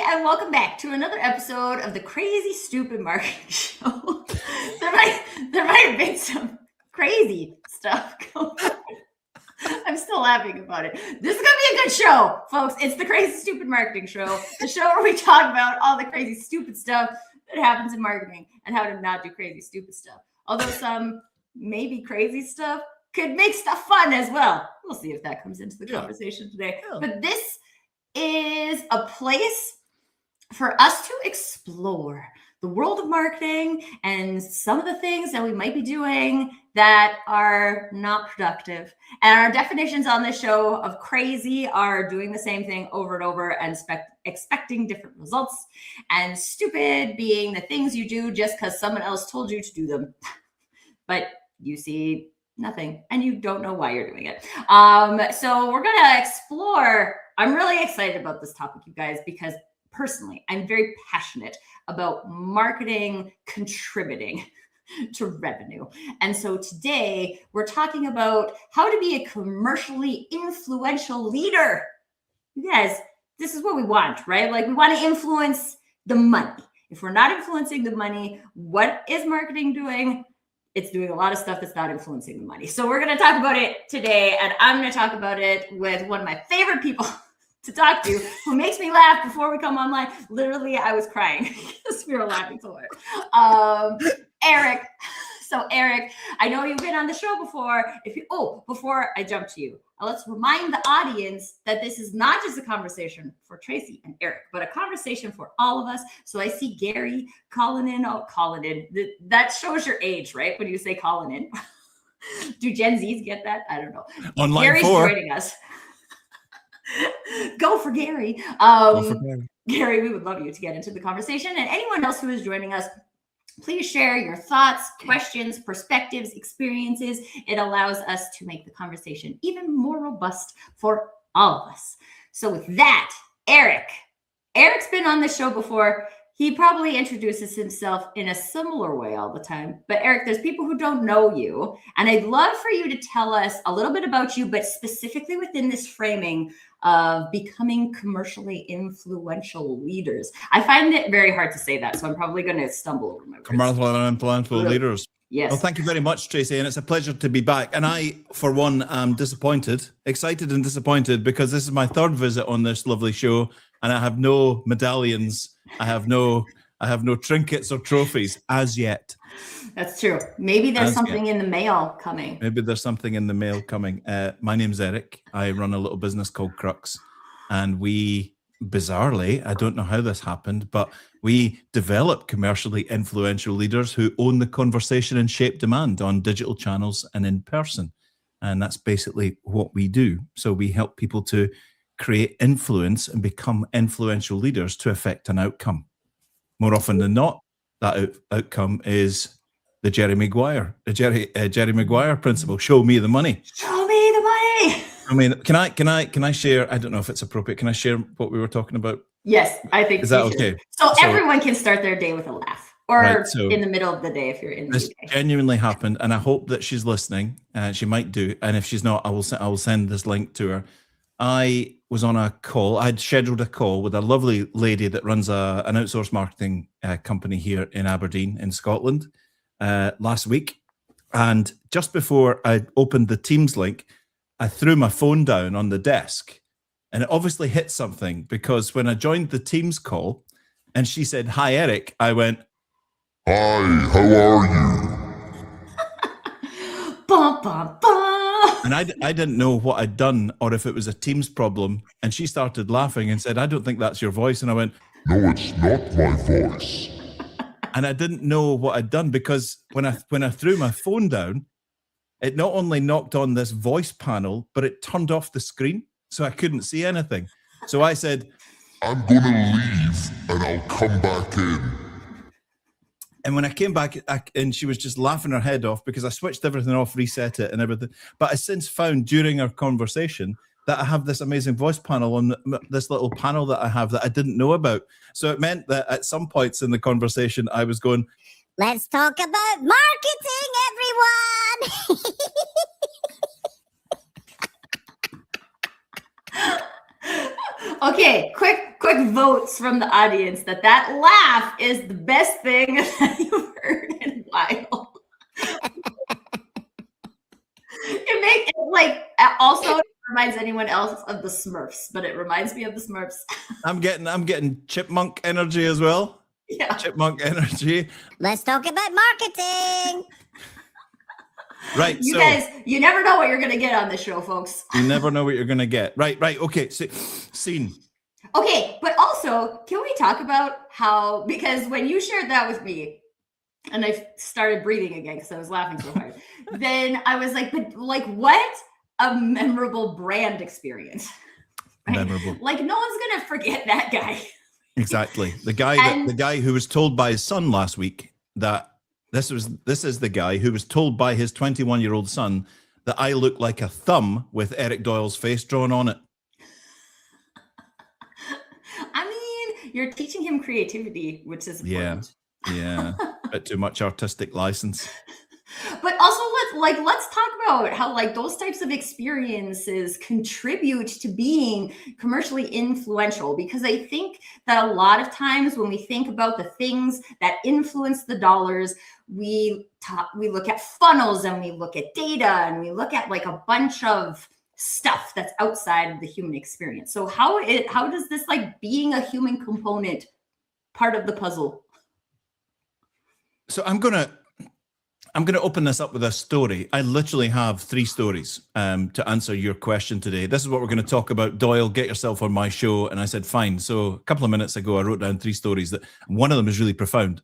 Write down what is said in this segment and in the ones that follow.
and welcome back to another episode of the Crazy Stupid Marketing Show. there might have been some crazy stuff going on. I'm still laughing about it. This is gonna be a good show, folks. It's the Crazy Stupid Marketing Show, the show where we talk about all the crazy stupid stuff that happens in marketing and how to not do crazy stupid stuff. Although some maybe crazy stuff could make stuff fun as well. We'll see if that comes into the conversation today. But this is a place for us to explore the world of marketing and some of the things that we might be doing that are not productive. And our definitions on this show of crazy are doing the same thing over and over and expecting different results, and stupid being the things you do just because someone else told you to do them. But you see nothing and you don't know why you're doing it. So we're going to explore. I'm really excited about this topic, you guys, because personally, I'm very passionate about marketing contributing to revenue. And so today we're talking about how to be a commercially influential leader. You guys, this is what we want, right? Like, we want to influence the money. If we're not influencing the money, what is marketing doing? It's doing a lot of stuff that's not influencing the money. So we're going to talk about it today, and I'm going to talk about it with one of my favorite people to talk to, who makes me laugh before we come online. Literally, I was crying because we were laughing so hard. Eric. So Eric, I know you've been on the show before. Before I jump to you, let's remind the audience that this is not just a conversation for Tracy and Eric, but a conversation for all of us. So I see Gary calling in. That shows your age, right? When you say calling in. Do Gen Zs get that? I don't know. On line Gary's 4. joining us. Go for Gary. Gary, we would love you to get into the conversation. And anyone else who is joining us, please share your thoughts, questions, perspectives, experiences. It allows us to make the conversation even more robust for all of us. So with that, Eric's been on the show before. He probably introduces himself in a similar way all the time. But Eric, there's people who don't know you. And I'd love for you to tell us a little bit about you, but specifically within this framing of becoming commercially influential leaders. I find it very hard to say that, so I'm probably going to stumble over my words. Commercially influential leaders. Yes. Well, thank you very much, Tracy, and it's a pleasure to be back. And I, for one, am excited and disappointed, because this is my third visit on this lovely show, and I have no medallions. I have no trinkets or trophies as yet. That's true. Maybe there's something in the mail coming. My name's Eric. I run a little business called Crux, and we, bizarrely, I don't know how this happened, but we develop commercially influential leaders who own the conversation and shape demand on digital channels and in person. And that's basically what we do. So we help people to create influence and become influential leaders to affect an outcome. More often than not, that outcome is the Jerry Maguire principle. Show me the money. Show me the money. I mean, can I share? I don't know if it's appropriate. Can I share what we were talking about? Yes, I think is that okay? So everyone can start their day with a laugh, or in the middle of the day if you're in the This UK. Genuinely happened, and I hope that she's listening. She might do, and if she's not, I will send this link to her. I was on a call. I'd scheduled a call with a lovely lady that runs an outsourced marketing company here in Aberdeen, in Scotland, last week. And just before I opened the Teams link, I threw my phone down on the desk, and it obviously hit something, because when I joined the Teams call and she said, "Hi, Eric," I went, "Hi, how are you?" Bum, bum, bum. And I didn't know what I'd done, or if it was a Teams problem. And she started laughing and said, "I don't think that's your voice." And I went, "No, it's not my voice." And I didn't know what I'd done, because when I threw my phone down, it not only knocked on this voice panel, but it turned off the screen, so I couldn't see anything. So I said, "I'm going to leave and I'll come back in." And when I came back, and she was just laughing her head off, because I switched everything off, reset it and everything. But I since found during our conversation that I have this amazing voice panel on this little panel that I have that I didn't know about. So it meant that at some points in the conversation, I was going, "Let's talk about marketing, everyone." Okay, quick votes from the audience that laugh is the best thing that you've heard in a while. It also reminds anyone else of the Smurfs, but it reminds me of the Smurfs. I'm getting chipmunk energy as well. Yeah. Chipmunk energy. Let's talk about marketing. Right. You guys, you never know what you're going to get on this show, folks. You never know what you're going to get. Right. Okay. Scene. Okay, but also, can we talk about how, because when you shared that with me, and I started breathing again because I was laughing so hard, then I was like, but like, what a memorable brand experience. Right? Memorable. Like, no one's going to forget that guy. Exactly. The guy who was told by his son last week that this is the guy who was told by his 21-year-old son that I look like a thumb with Eric Doyle's face drawn on it. I mean, you're teaching him creativity, which is important. Yeah. A bit too much artistic license. But also let's talk about how like those types of experiences contribute to being commercially influential, because I think that a lot of times when we think about the things that influence the dollars, we look at funnels and we look at data and we look at like a bunch of stuff that's outside of the human experience. So how does this like being a human component part of the puzzle? So I'm gonna open this up with a story. I literally have 3 stories to answer your question today. This is what we're going to talk about. Doyle, get yourself on my show. And I said, fine. So a couple of minutes ago, I wrote down 3 stories that one of them is really profound.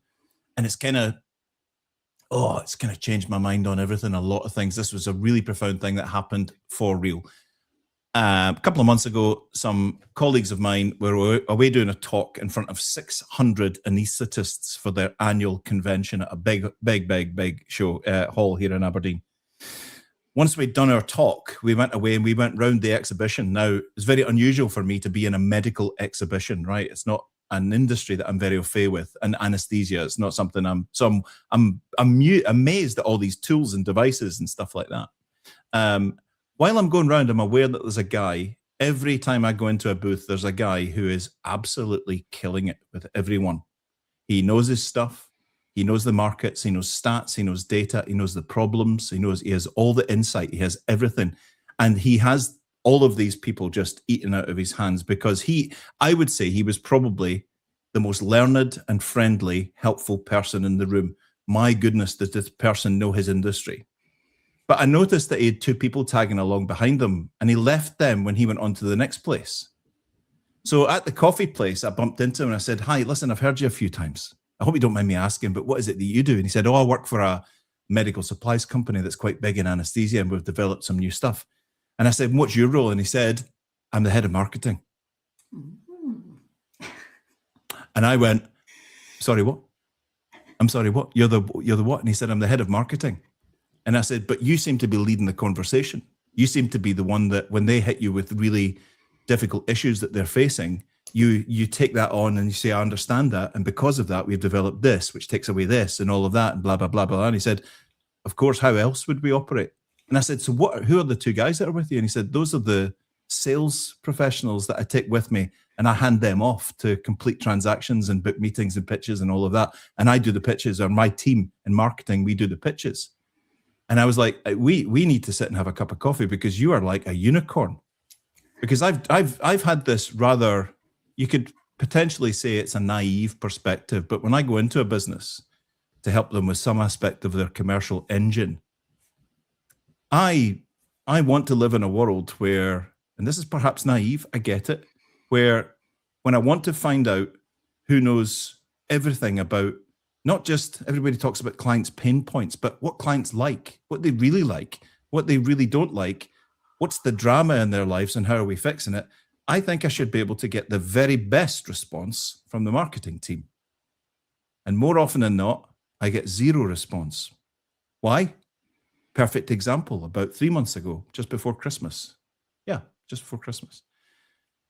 And it's kind of changed my mind on everything, a lot of things. This was a really profound thing that happened for real. A couple of months ago, some colleagues of mine were away doing a talk in front of 600 anaesthetists for their annual convention at a big show hall here in Aberdeen. Once we'd done our talk, we went away and we went round the exhibition. Now, it's very unusual for me to be in a medical exhibition, right? It's not an industry that I'm very au fait with, and anesthesia. It's not something I'm amazed at all these tools and devices and stuff like that. While I'm going around, I'm aware that there's a guy, every time I go into a booth, there's a guy who is absolutely killing it with everyone. He knows his stuff. He knows the markets. He knows stats. He knows data. He knows the problems. He has all the insight. He has everything. And he has all of these people just eaten out of his hands because I would say he was probably the most learned and friendly, helpful person in the room. My goodness, does this person know his industry? But I noticed that he had 2 people tagging along behind him, and he left them when he went on to the next place. So at the coffee place, I bumped into him and I said, hi, listen, I've heard you a few times. I hope you don't mind me asking, but what is it that you do? And he said, I work for a medical supplies company that's quite big in anesthesia, and we've developed some new stuff. And I said, what's your role? And he said, I'm the head of marketing. And I went, sorry, what? I'm sorry, what? You're the what? And he said, I'm the head of marketing. And I said, but you seem to be leading the conversation. You seem to be the one that when they hit you with really difficult issues that they're facing, you take that on and you say, I understand that. And because of that, we've developed this, which takes away this and all of that and blah, blah, blah, blah. And he said, of course, how else would we operate? And I said, so who are the 2 guys that are with you? And he said, those are the sales professionals that I take with me, and I hand them off to complete transactions and book meetings and pitches and all of that. And I do the pitches, or my team in marketing, we do the pitches. And I was like, we need to sit and have a cup of coffee because you are like a unicorn. Because I've had this rather, you could potentially say it's a naive perspective, but when I go into a business to help them with some aspect of their commercial engine, I want to live in a world where, and this is perhaps naive, I get it, where when I want to find out who knows everything about, not just everybody talks about clients' pain points, but what clients like, what they really like, what they really don't like, what's the drama in their lives and how are we fixing it? I think I should be able to get the very best response from the marketing team. And more often than not, I get 0 response. Why? Perfect example, about 3 months ago, just before Christmas. Yeah, just before Christmas.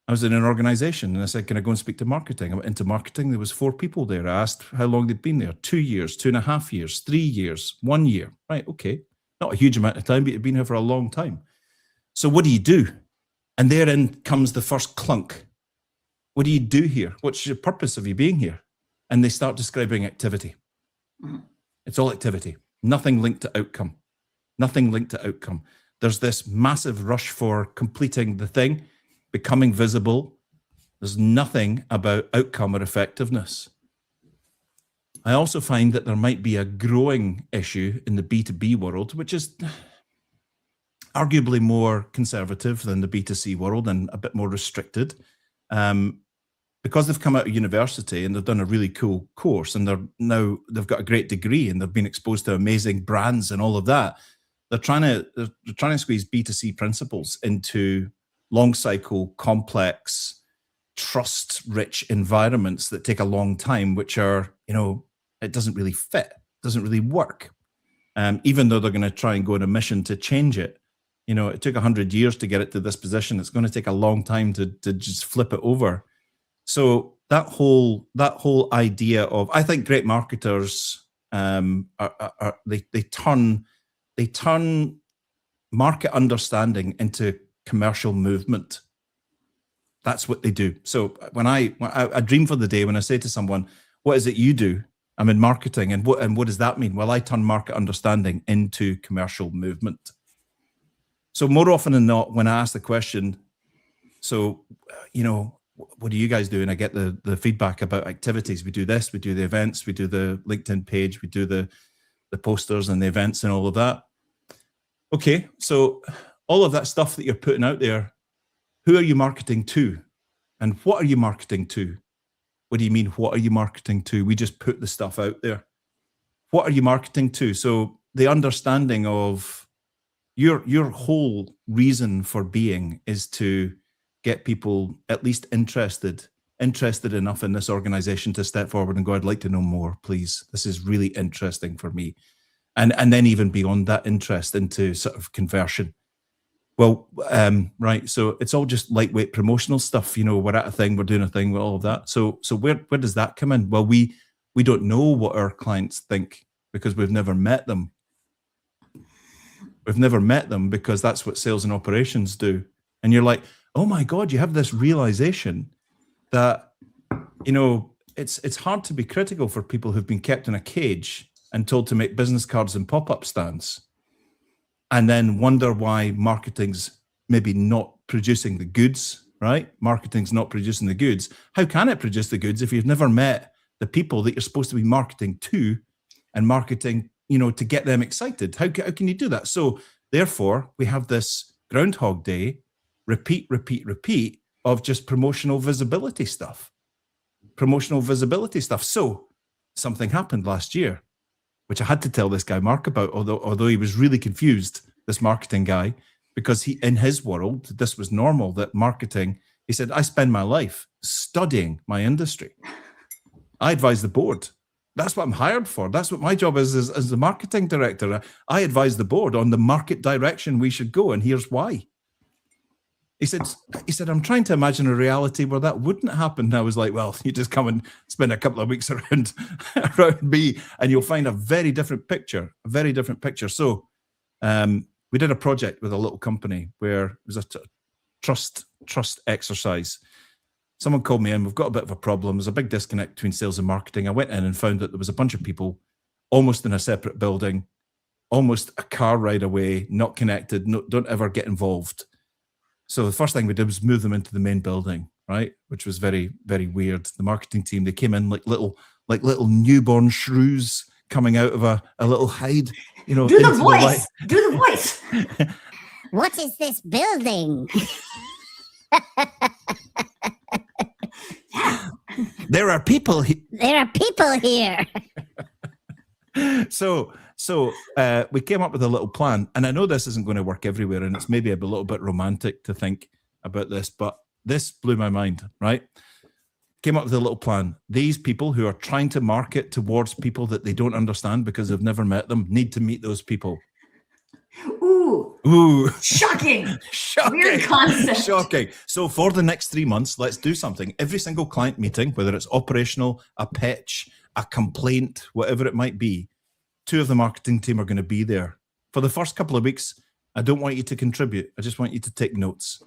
I was in an organization and I said, can I go and speak to marketing? I went into marketing. There was 4 people there. I asked how long they'd been there. 2 years, 2.5 years, 3 years, 1 year. Right, okay. Not a huge amount of time, but you've been here for a long time. So what do you do? And therein comes the first clunk. What do you do here? What's your purpose of you being here? And they start describing activity. It's all activity, nothing linked to outcome, nothing linked to outcome. There's this massive rush for completing the thing, becoming visible. There's nothing about outcome or effectiveness. I also find that there might be a growing issue in the B2B world, which is arguably more conservative than the B2C world and a bit more restricted. Because they've come out of university and they've done a really cool course and they've got a great degree and they've been exposed to amazing brands and all of that. They're trying to squeeze B2C principles into long cycle, complex, trust-rich environments that take a long time, which are, it doesn't really fit, doesn't really work. Even though they're going to try and go on a mission to change it. It took 100 years to get it to this position. It's going to take a long time to just flip it over. So that whole idea of, I think great marketers they turn market understanding into commercial movement. That's what they do. So when I dream for the day when I say to someone, "What is it you do?" I'm in marketing, and what does that mean? Well, I turn market understanding into commercial movement. So more often than not, when I ask the question, so what do you guys do? And I get the feedback about activities. We do this, we do the events, we do the LinkedIn page, we do the posters and the events and all of that. Okay, so all of that stuff that you're putting out there, who are you marketing to? And what are you marketing to? What do you mean, what are you marketing to? We just put the stuff out there. What are you marketing to? So the understanding of your whole reason for being is to get people at least interested enough in this organization to step forward and go, "I'd like to know more, please. This is really interesting for me." And then even beyond that interest into sort of conversion. Well, right. So it's all just lightweight promotional stuff. We're at a thing, we're doing a thing, all of that. So where does that come in? Well, we don't know what our clients think because we've never met them. We've never met them because that's what sales and operations do. And you're like, oh my God, you have this realization that, it's hard to be critical for people who've been kept in a cage and told to make business cards and pop-up stands and then wonder why marketing's maybe not producing the goods, right? Marketing's not producing the goods. How can it produce the goods if you've never met the people that you're supposed to be marketing to and marketing, to get them excited? How can you do that? So therefore, we have this Groundhog Day, repeat of just promotional visibility stuff. So something happened last year, which I had to tell this guy Mark about, although he was really confused, this marketing guy, because in his world, this was normal, that marketing, he said, "I spend my life studying my industry. I advise the board. That's what I'm hired for. That's what my job is as the marketing director. I advise the board on the market direction we should go, and here's why." He said, "I'm trying to imagine a reality where that wouldn't happen." And I was like, "Well, you just come and spend a couple of weeks around me, and you'll find a very different picture. So we did a project with a little company where it was a trust exercise. Someone called me in. We've got a bit of a problem. There's a big disconnect between sales and marketing. I went in and found that there was a bunch of people almost in a separate building, almost a car ride away, not connected, don't ever get involved. So the first thing we did was move them into the main building, right? Which was very, very weird. The marketing team, they came in like little newborn shrews coming out of a little hide, Do the voice. Do the voice. What is this building? There are people here. There are people here. So we came up with a little plan, and I know this isn't going to work everywhere, and it's maybe a little bit romantic to think about this, but this blew my mind, right? Came up with a little plan. These people who are trying to market towards people that they don't understand because they've never met them need to meet those people. Ooh. Shocking. Weird concept. Shocking. So for the next 3 months, let's do something. Every single client meeting, whether it's operational, a pitch, a complaint, whatever it might be, 2 of the marketing team are going to be there. For the first couple of weeks, I don't want you to contribute. I just want you to take notes.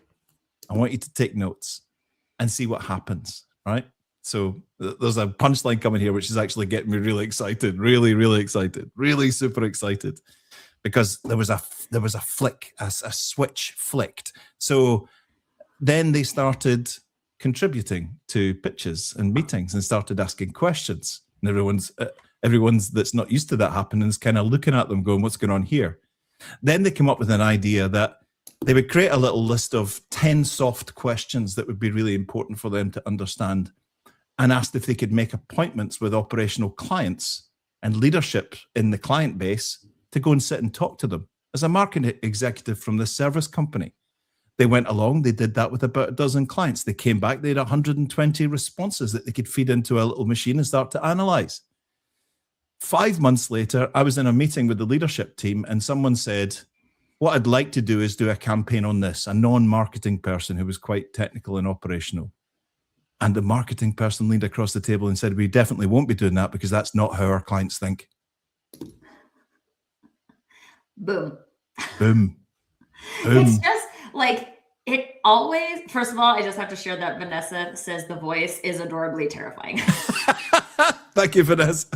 and see what happens, right? So there's a punchline coming here, which is actually getting me really excited, really excited, really super excited, because there was a flick, a switch flicked. So then they started contributing to pitches and meetings and started asking questions. And everyone's that's not used to that happening is kind of looking at them going, what's going on here? Then they came up with an idea that they would create a little list of 10 soft questions that would be really important for them to understand, and asked if they could make appointments with operational clients and leadership in the client base to go and sit and talk to them as a marketing executive from this service company. They went along, they did that with about a dozen clients. They came back, they had 120 responses that they could feed into a little machine and start to analyze. 5 months later, I was in a meeting with the leadership team and someone said, what I'd like to do is do a campaign on this, a non-marketing person who was quite technical and operational. And the marketing person leaned across the table and said, we definitely won't be doing that because that's not how our clients think. Boom. Boom. Boom. It's just like, it always, first of all, I just have to share that Vanessa says the voice is adorably terrifying. Thank you, Vanessa.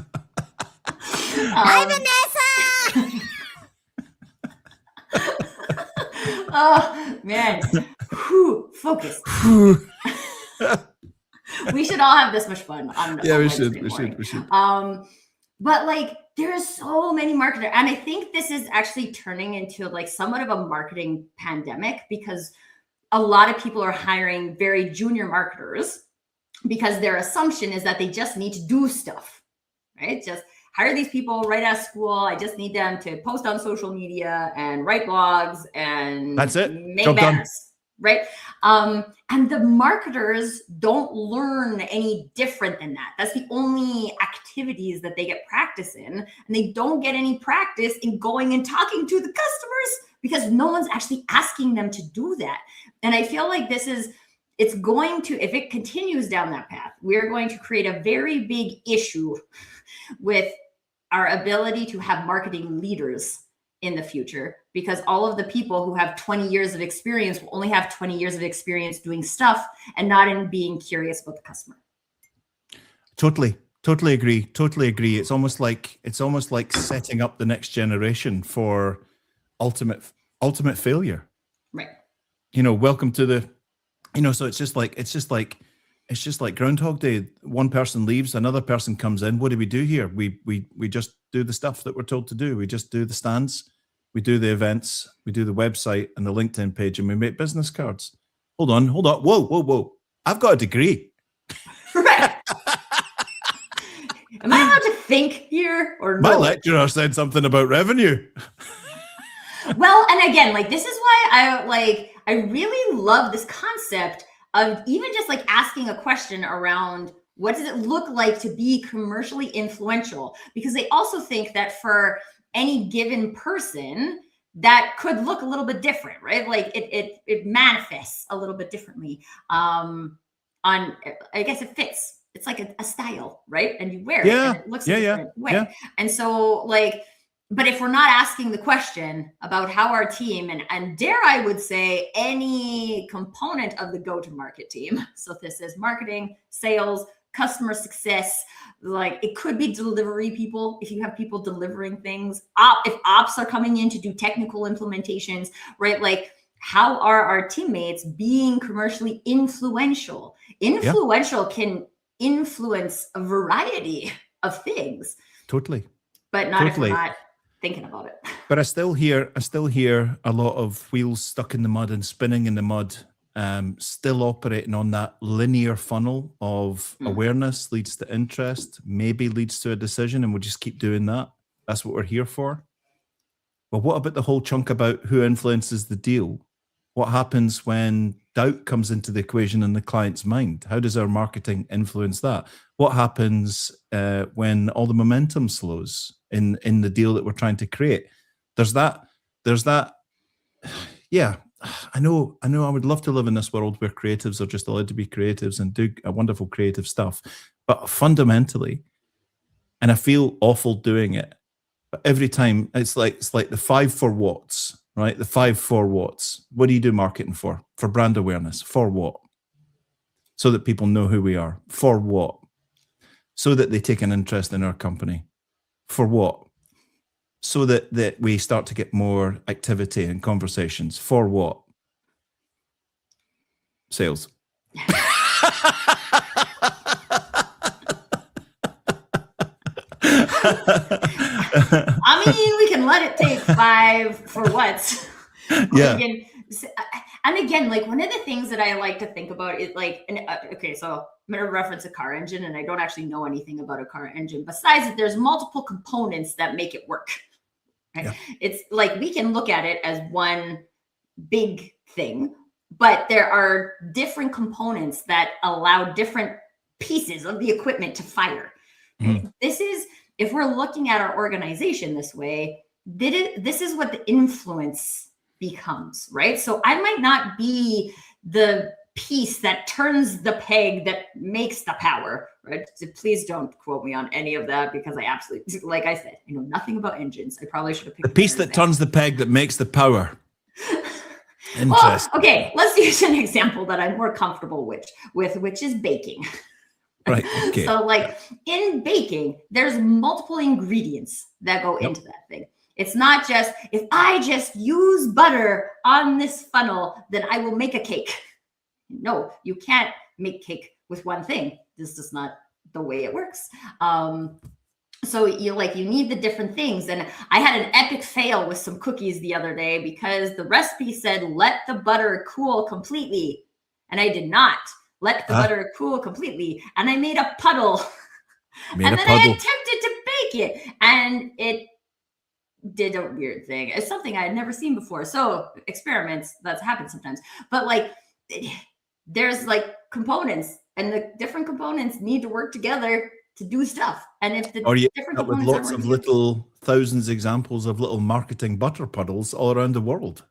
Hi, Vanessa! Oh, man. Whew, focus. We should all have this much fun on Yeah, on we Wednesday should. morning. But like, there's so many marketers, and I think this is actually turning into like somewhat of a marketing pandemic, because a lot of people are hiring very junior marketers because their assumption is that they just need to do stuff, right? Just hire these people right out of school. I just need them to post on social media and write blogs and That's it. Make Job done. banners. Right. And the marketers don't learn any different than that. That's the only activities that they get practice in. And they don't get any practice in going and talking to the customers because no one's actually asking them to do that. And I feel like it's going to, if it continues down that path, we're going to create a very big issue with our ability to have marketing leaders in the future, because all of the people who have 20 years of experience will only have 20 years of experience doing stuff and not in being curious about the customer. Totally agree. It's almost like setting up the next generation for ultimate failure. Right. Welcome to the, so it's just like Groundhog Day. One person leaves, another person comes in. What do we do here? We just do the stuff that we're told to do. We just do the stands, we do the events, we do the website and the LinkedIn page, and we make business cards. Hold on. Whoa. I've got a degree. Right. Am I allowed to think here or no? My lecturer said something about revenue. Well, and again, like, this is why I really love this concept of even just like asking a question around what does it look like to be commercially influential? Because they also think that for any given person, that could look a little bit different, right? Like it manifests a little bit differently. I guess it fits. It's like a style, right? And you wear it and it looks a different way. Yeah. And so like, but if we're not asking the question about how our team and dare I would say any component of the go-to-market team, so this is marketing, sales, customer success, like it could be delivery people, if you have people delivering things, if ops are coming in to do technical implementations, right? Like, how are our teammates being commercially influential? Influential can influence a variety of things. Totally. But not if we're not thinking about it. But I still hear a lot of wheels stuck in the mud and spinning in the mud, still operating on that linear funnel of awareness leads to interest, maybe leads to a decision, and we'll just keep doing that. That's what we're here for. But what about the whole chunk about who influences the deal? What happens when doubt comes into the equation in the client's mind? How does our marketing influence that? What happens when all the momentum slows in the deal that we're trying to create? There's that. Yeah, I know. I would love to live in this world where creatives are just allowed to be creatives and do a wonderful creative stuff. But fundamentally, and I feel awful doing it, but every time it's like the 5 4 watts. Right, the 5 4 watts. What do you do marketing for? For brand awareness. For what? so that people know who we are. For what? So that they take an interest in our company. For what? So that we start to get more activity and conversations. For what? Sales. I mean, we can let it take 5 for what? Yeah. And again, like one of the things that I like to think about is like, okay, so I'm going to reference a car engine, and I don't actually know anything about a car engine. Besides that, there's multiple components that make it work. Right? Yeah. It's like we can look at it as one big thing, but there are different components that allow different pieces of the equipment to fire. Mm. This is, if we're looking at our organization this way, this is what the influence becomes, right? So I might not be the piece that turns the peg that makes the power, right? So please don't quote me on any of that, because I absolutely, like I said, I know nothing about engines. I probably should have picked the piece that turns the peg that makes the power. Well, okay, let's use an example that I'm more comfortable with, which is baking. Right. Okay. So like in baking, there's multiple ingredients that go into that thing. It's not just, if I just use butter on this funnel, then I will make a cake. No, you can't make cake with one thing. This is not the way it works. So you need the different things. And I had an epic fail with some cookies the other day because the recipe said, let the butter cool completely. And I did not let the butter cool completely. And I made a puddle. I attempted to bake it. And it did a weird thing. It's something I had never seen before. So experiments, that's happened sometimes. But like, there's like components, and the different components need to work together to do stuff. And if the different components with lots of little thousands examples of little marketing butter puddles all around the world.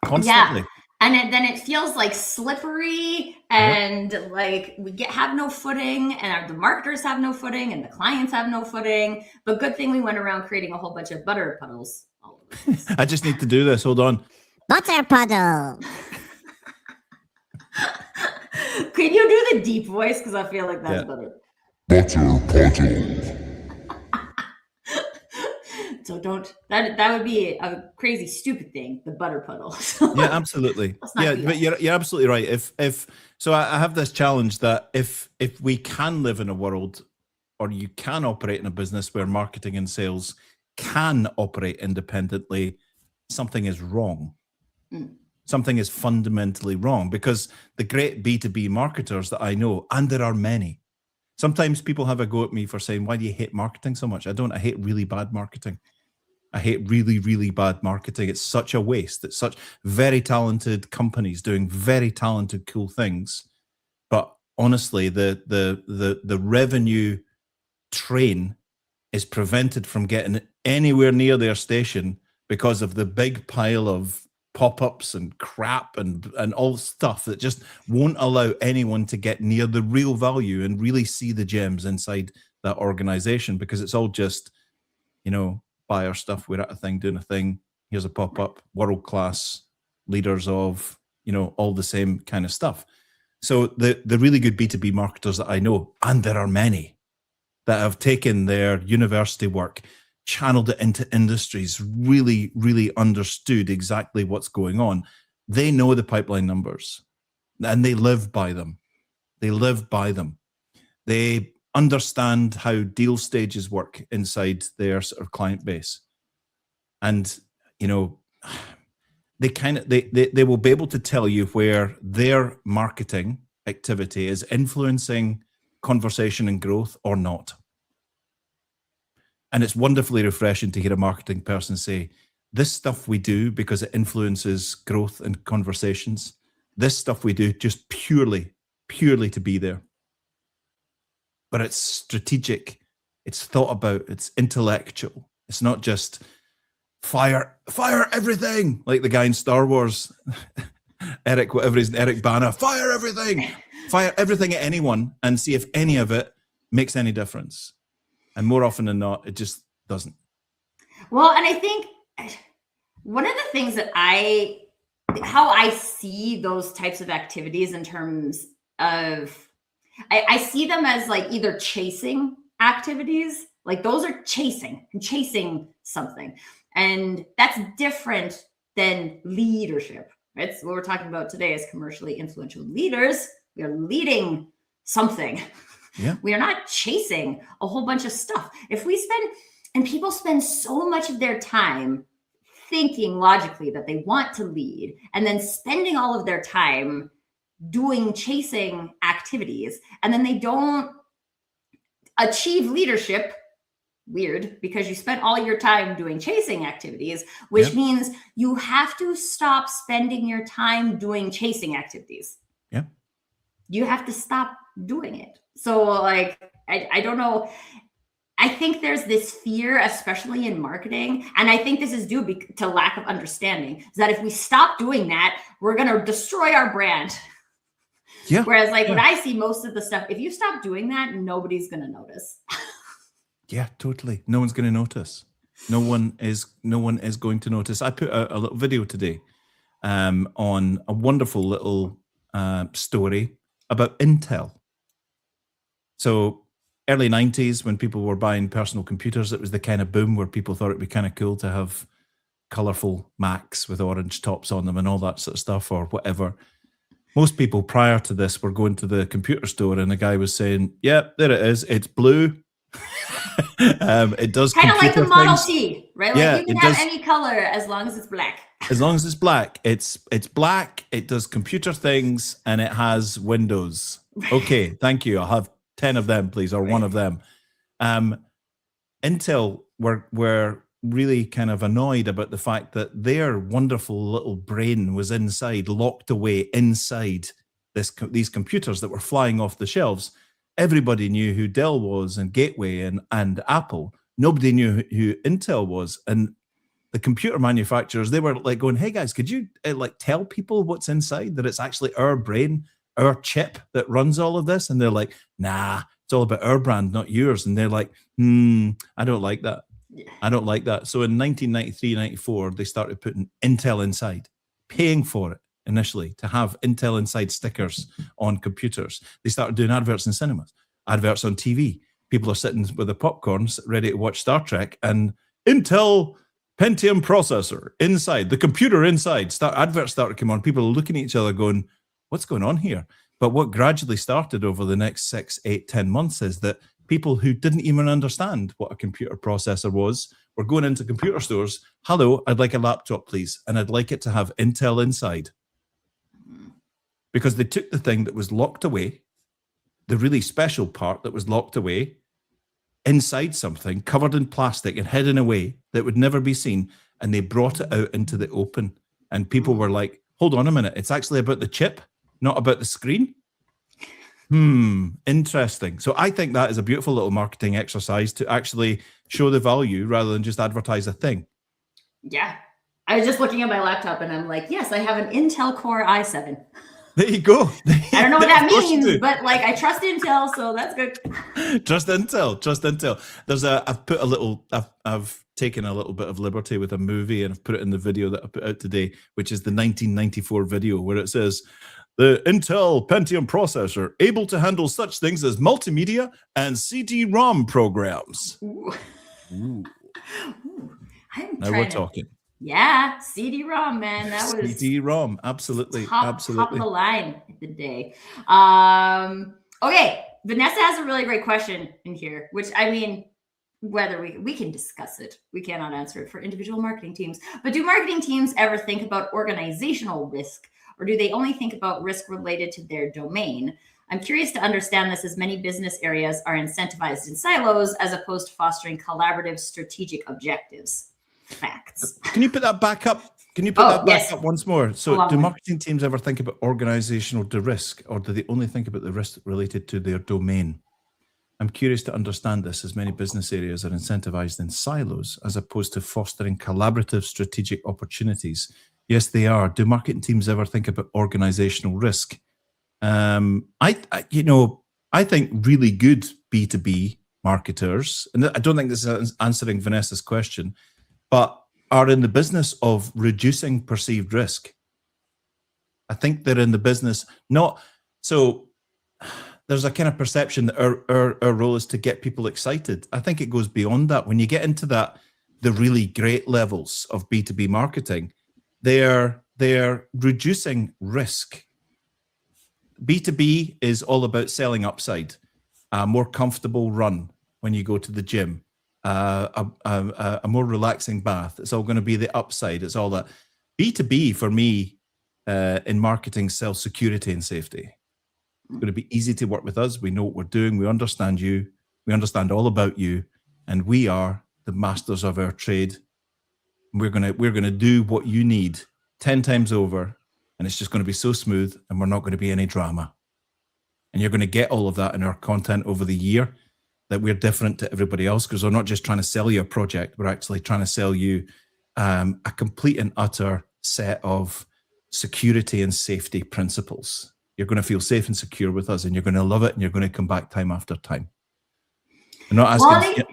Constantly. Yeah. And then it feels like slippery, and like we have no footing, and the marketers have no footing, and the clients have no footing. But good thing we went around creating a whole bunch of butter puddles all over the place. I just need to do this. Hold on. Butter puddle. Can you do the deep voice? Because I feel like that's better. Butter puddle. So that would be a crazy, stupid thing, the butter puddle. Yeah, absolutely. Yeah, but you're absolutely right. If so, I have this challenge that if we can live in a world, or you can operate in a business where marketing and sales can operate independently, something is wrong. Something is fundamentally wrong, because the great B2B marketers that I know, and there are many, sometimes people have a go at me for saying, why do you hate marketing so much? I don't. I hate really bad marketing. I hate really, really bad marketing. It's such a waste. It's such very talented companies doing very talented, cool things. But honestly, the revenue train is prevented from getting anywhere near their station because of the big pile of pop-ups and crap and all stuff that just won't allow anyone to get near the real value and really see the gems inside that organization, because it's all just, buy our stuff, we're at a thing, doing a thing, here's a pop-up, world-class leaders of, all the same kind of stuff. So the really good B2B marketers that I know, and there are many, that have taken their university work, channeled it into industries, really, really understood exactly what's going on. They know the pipeline numbers, and they live by them. They understand how deal stages work inside their sort of client base. And, they will be able to tell you where their marketing activity is influencing conversation and growth or not. And it's wonderfully refreshing to hear a marketing person say, this stuff we do because it influences growth and conversations. This stuff we do just purely to be there. But it's strategic, it's thought about, it's intellectual. It's not just fire everything, like the guy in Star Wars, Eric Bana, fire everything at anyone and see if any of it makes any difference. And more often than not, it just doesn't. Well, and I think one of the things that I how I see those types of activities in terms of, I see them as like either chasing activities, like those are chasing something. And that's different than leadership, right? So what we're talking about today is commercially influential leaders. We are leading something. Yeah. We are not chasing a whole bunch of stuff. If we spend, and people spend so much of their time thinking logically that they want to lead and then spending all of their time doing chasing activities, and then they don't achieve leadership. Weird, because you spent all your time doing chasing activities, which means you have to stop spending your time doing chasing activities. Yeah. You have to stop doing it. So like, I don't know. I think there's this fear, especially in marketing, and I think this is due to lack of understanding, is that if we stop doing that, we're going to destroy our brand. Yeah. Whereas like when I see most of the stuff, if you stop doing that, nobody's going to notice. Yeah, totally. No one's going to notice. No one is going to notice. I put a little video today on a wonderful little story about Intel. So early 90s, when people were buying personal computers, it was the kind of boom where people thought it'd be kind of cool to have colorful Macs with orange tops on them and all that sort of stuff, or whatever. Most people prior to this were going to the computer store and the guy was saying, yeah, there it is. It's blue. It does kind of like the Model things. T, right? Yeah, like you can have any color as long as it's black. As long as it's black. It's black, it does computer things, and it has Windows. Okay, thank you. I'll have 10 of them, please, or one of them. Intel were really kind of annoyed about the fact that their wonderful little brain was locked away inside these computers that were flying off the shelves. Everybody knew who Dell was and Gateway and Apple. Nobody knew who Intel was. And the computer manufacturers, they were like going, hey guys, could you like tell people what's inside, that it's actually our brain, our chip that runs all of this? And they're like, nah, it's all about our brand, not yours. And they're like, I don't like that. I don't like that. So in 1993, 94, they started putting Intel inside, paying for it initially to have Intel inside stickers on computers. They started doing adverts in cinemas, adverts on TV. People are sitting with their popcorns ready to watch Star Trek, and Intel Pentium processor inside, the computer inside. Adverts started coming on. People are looking at each other going, what's going on here? But what gradually started over the next 6, 8, 10 months is that people who didn't even understand what a computer processor was were going into computer stores. Hello, I'd like a laptop, please. And I'd like it to have Intel inside. Because they took the thing that was locked away, the really special part that was locked away, inside something covered in plastic and hidden away that would never be seen, and they brought it out into the open. And people were like, hold on a minute, it's actually about the chip, not about the screen? Interesting. So I think that is a beautiful little marketing exercise to actually show the value rather than just advertise a thing. Yeah. I was just looking at my laptop and I'm like, yes, I have an Intel Core i7. There you go. I don't know what that means, but like I trust Intel, so that's good. Trust Intel. There's I've taken a little bit of liberty with a movie and I've put it in the video that I put out today, which is the 1994 video where it says, the Intel Pentium processor able to handle such things as multimedia and CD-ROM programs. Ooh. Ooh. Now we're talking. Yeah, CD-ROM, man. That was CD-ROM, absolutely. Top of the line of the day. Okay, Vanessa has a really great question in here, which I mean, whether we can discuss it, we cannot answer it for individual marketing teams. But do marketing teams ever think about organizational risk, or do they only think about risk related to their domain? I'm curious to understand this, as many business areas are incentivized in silos as opposed to fostering collaborative strategic objectives. Facts. Can you put that back up? Can you put that back up once more? So do marketing teams ever think about organizational risk, or do they only think about the risk related to their domain? I'm curious to understand this, as many business areas are incentivized in silos as opposed to fostering collaborative strategic opportunities. Yes, they are. Do marketing teams ever think about organizational risk? I think really good B2B marketers, and I don't think this is answering Vanessa's question, but are in the business of reducing perceived risk. I think they're in the business, not so there's a kind of perception that our role is to get people excited. I think it goes beyond that. When you get into that, the really great levels of B2B marketing, they're reducing risk. B2B is all about selling upside, a more comfortable run when you go to the gym, a more relaxing bath. It's all going to be the upside. It's all that. B2B for me in marketing sells security and safety. It's going to be easy to work with us. We know what we're doing. We understand you. We understand all about you, and we are the masters of our trade. We're gonna do what you need 10 times over, and it's just going to be so smooth, and we're not going to be any drama. And you're going to get all of that in our content over the year, that we're different to everybody else, because we're not just trying to sell you a project. We're actually trying to sell you a complete and utter set of security and safety principles. You're going to feel safe and secure with us, and you're going to love it, and you're going to come back time after time. I'm not asking.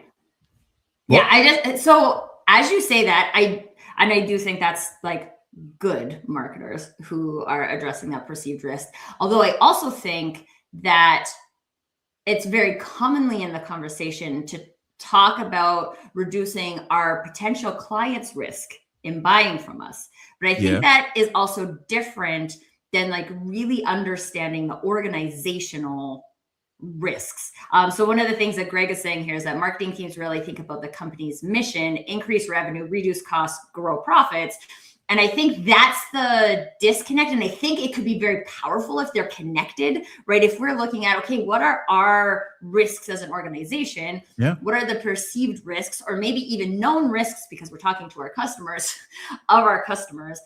So as you say that, I do think that's like good marketers who are addressing that perceived risk. Although I also think that it's very commonly in the conversation to talk about reducing our potential clients' risk in buying from us. But I think that is also different than like really understanding the organizational risks. So one of the things that Greg is saying here is that marketing teams really think about the company's mission, increase revenue, reduce costs, grow profits. And I think that's the disconnect. And I think it could be very powerful if they're connected, right? If we're looking at, okay, what are our risks as an organization? Yeah. What are the perceived risks, or maybe even known risks, because we're talking to our customers, of our customers?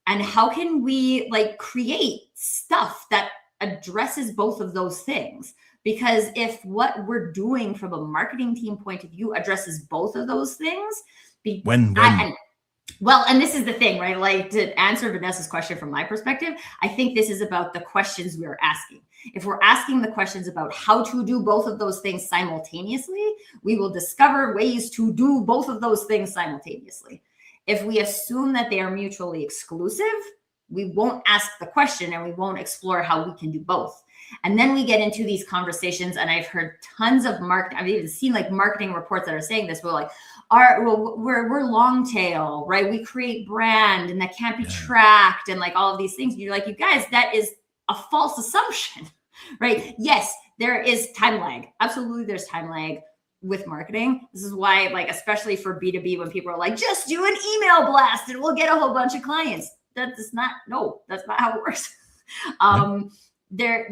And how can we like create stuff that addresses both of those things? Because if what we're doing from a marketing team point of view addresses both of those things, and this is the thing, right? Like, to answer Vanessa's question from my perspective, I think this is about the questions we're asking. If we're asking the questions about how to do both of those things simultaneously, we will discover ways to do both of those things simultaneously. If we assume that they are mutually exclusive, we won't ask the question and we won't explore how we can do both. And then we get into these conversations, and I've heard tons of I've even seen like marketing reports that are saying this. We're like, we're long tail, right? We create brand and that can't be tracked, and like all of these things. And you're like, you guys, that is a false assumption, right? Yes, there is time lag. Absolutely, there's time lag with marketing. This is why, like, especially for B2B, when people are like, just do an email blast and we'll get a whole bunch of clients. That's not how it works. There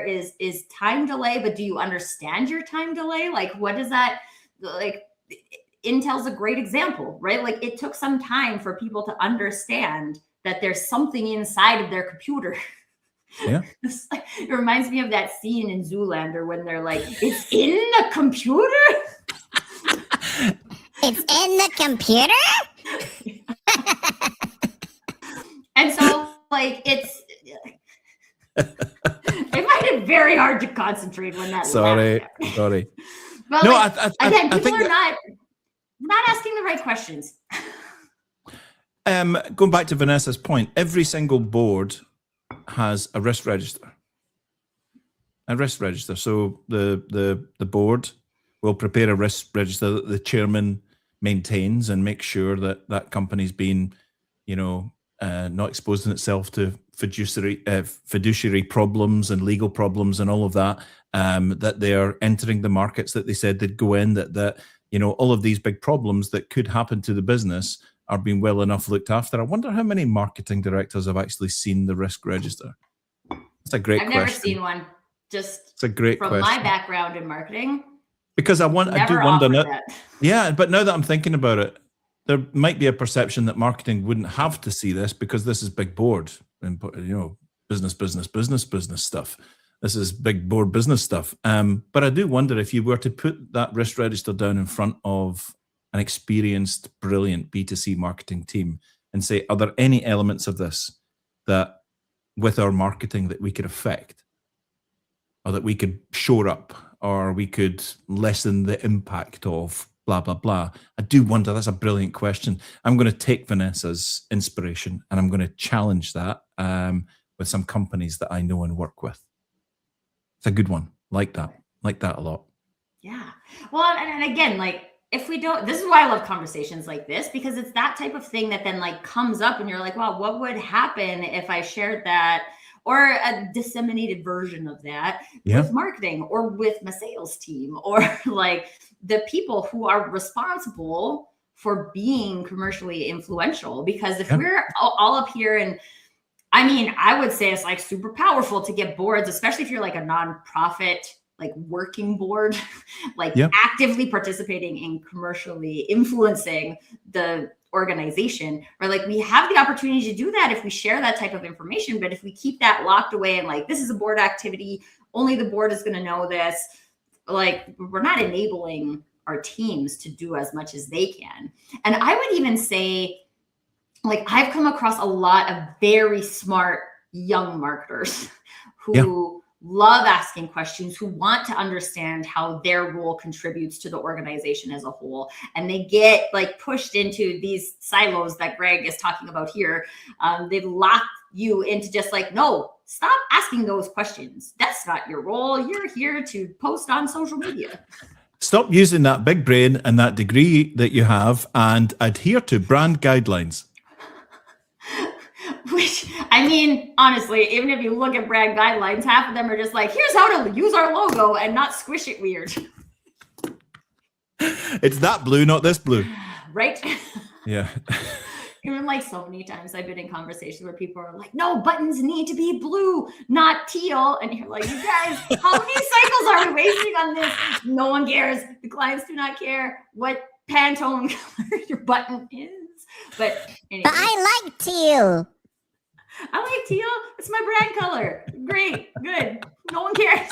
is time delay, but do you understand your time delay? Like, what does that, like, Intel's a great example, right? Like, it took some time for people to understand that there's something inside of their computer. Yeah. It reminds me of that scene in Zoolander when they're like, it's in the computer? It's in the computer? And so, like, it might be very hard to concentrate when that. Sorry. But no, like, again, people are not asking the right questions. Going back to Vanessa's point, every single board has a risk register. So the board will prepare a risk register that the chairman maintains and make sure that that company's been, not exposing itself to fiduciary problems and legal problems and all of that, that they are entering the markets that they said they'd go in, that all of these big problems that could happen to the business are being well enough looked after. I wonder how many marketing directors have actually seen the risk register. That's a great question. I've never seen one. It's a great question. From my background in marketing. Because I do wonder now. Yeah, but now that I'm thinking about it, there might be a perception that marketing wouldn't have to see this because this is big board and business stuff. This is big board business stuff. But I do wonder if you were to put that risk register down in front of an experienced, brilliant B2C marketing team and say, are there any elements of this that with our marketing that we could affect, or that we could shore up, or we could lessen the impact of blah, blah, blah? I do wonder. That's a brilliant question. I'm going to take Vanessa's inspiration and I'm going to challenge that. with some companies that I know and work with. It's a good one. Like that a lot. Yeah. Well, and again, like, if we don't, this is why I love conversations like this, because it's that type of thing that then like comes up and you're like, wow, what would happen if I shared that or a disseminated version of that with marketing or with my sales team or like the people who are responsible for being commercially influential? Because if we're all up here, and I mean, I would say it's like super powerful to get boards, especially if you're like a nonprofit, like working board, like actively participating in commercially influencing the organization, or like we have the opportunity to do that if we share that type of information. But if we keep that locked away and like, this is a board activity, only the board is going to know this, like we're not enabling our teams to do as much as they can. And I would even say, like, I've come across a lot of very smart young marketers who love asking questions, who want to understand how their role contributes to the organization as a whole. And they get like pushed into these silos that Greg is talking about here. They've locked you into just like, no, stop asking those questions. That's not your role. You're here to post on social media. Stop using that big brain and that degree that you have and adhere to brand guidelines. Which, I mean, honestly, even if you look at brand guidelines, half of them are just like, here's how to use our logo and not squish it weird. It's that blue, not this blue. Right? Yeah. Even like so many times I've been in conversations where people are like, no, buttons need to be blue, not teal. And you're like, you guys, how many cycles are we wasting on this? No one cares. The clients do not care what Pantone color your button is. But anyway. But I like teal. I like teal. It's my brand color. Great. Good. No one cares.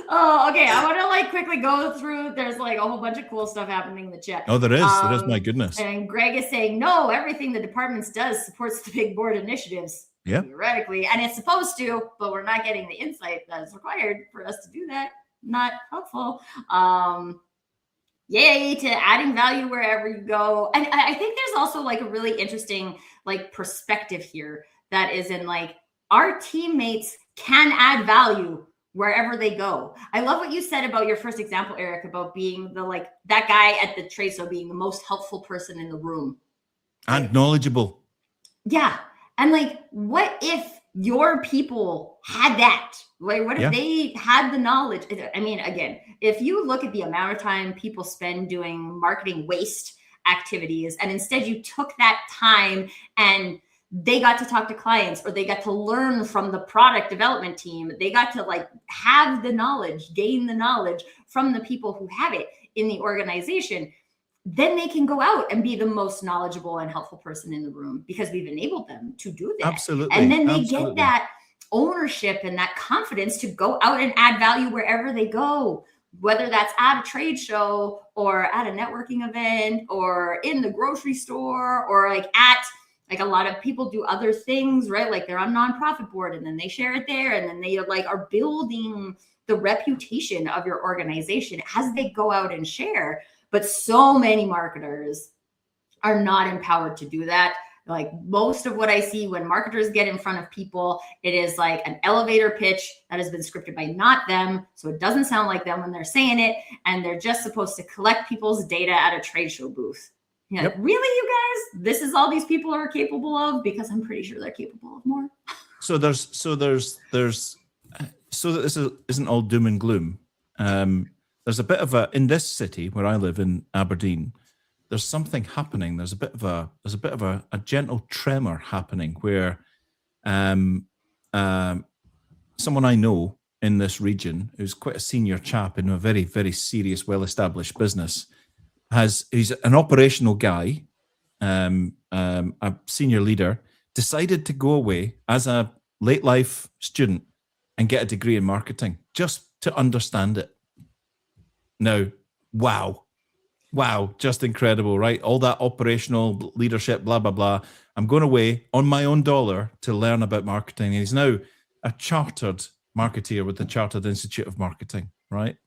Oh, okay. I want to like quickly go through. There's like a whole bunch of cool stuff happening in the chat. Oh, there is. There is, my goodness. And Greg is saying, no, everything the departments does supports the big board initiatives. Yeah. Theoretically. And it's supposed to, but we're not getting the insight that is required for us to do that. Not helpful. Yay to adding value wherever you go. And I think there's also like a really interesting like perspective here that is in like our teammates can add value wherever they go. I love what you said about your first example, Eric, about being the like that guy at the trade show being the most helpful person in the room. And knowledgeable. Yeah. And like, what if your people had that? Like, what if they had the knowledge? I mean, again, if you look at the amount of time people spend doing marketing waste activities, and instead you took that time and they got to talk to clients, or they got to learn from the product development team, they got to like have the knowledge, gain the knowledge from the people who have it in the organization, then they can go out and be the most knowledgeable and helpful person in the room because we've enabled them to do that. Absolutely. And then they get that ownership and that confidence to go out and add value wherever they go, whether that's at a trade show or at a networking event or in the grocery store or like at, like a lot of people do other things, right? Like they're on nonprofit board and then they share it there and then they like are building the reputation of your organization as they go out and share. But so many marketers are not empowered to do that. Like most of what I see when marketers get in front of people, it is like an elevator pitch that has been scripted by not them. So it doesn't sound like them when they're saying it. And they're just supposed to collect people's data at a trade show booth. Yeah, yep. Really, you guys? This is all these people are capable of? Because I'm pretty sure they're capable of more. So that this isn't all doom and gloom. There's a bit of in this city where I live in Aberdeen, there's something happening. There's a bit of a gentle tremor happening where someone I know in this region, who's quite a senior chap in a very, very serious, well-established business, he's an operational guy, a senior leader, decided to go away as a late life student and get a degree in marketing just to understand it. Now, wow, just incredible, right? All that operational leadership, blah, blah, blah. I'm going away on my own dollar to learn about marketing. And he's now a chartered marketeer with the Chartered Institute of Marketing, right?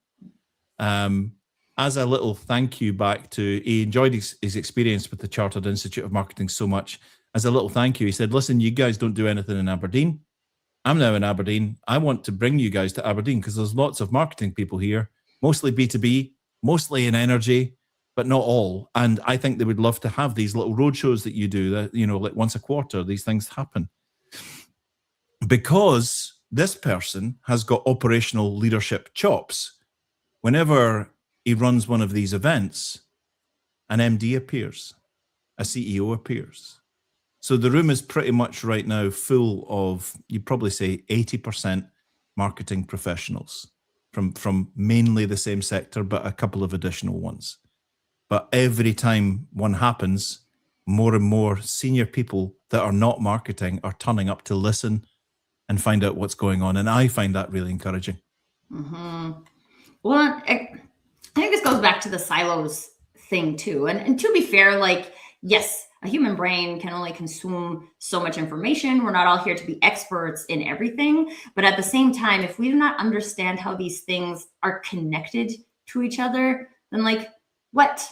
As a little thank you back to, he enjoyed his experience with the Chartered Institute of Marketing so much. as a little thank you. He said, listen, you guys don't do anything in Aberdeen. I'm now in Aberdeen. I want to bring you guys to Aberdeen because there's lots of marketing people here, mostly B2B, mostly in energy, but not all. And I think they would love to have these little road shows that you do, that, you know, like once a quarter, these things happen. Because this person has got operational leadership chops. Whenever he runs one of these events, an MD appears, a CEO appears. So the room is pretty much right now full of, you'd probably say 80% marketing professionals from mainly the same sector, but a couple of additional ones. But every time one happens, more and more senior people that are not marketing are turning up to listen and find out what's going on. And I find that really encouraging. Mm-hmm. Well, I think this goes back to the silos thing too. And to be fair, like, yes, a human brain can only consume so much information. We're not all here to be experts in everything. But at the same time, if we do not understand how these things are connected to each other, then like, what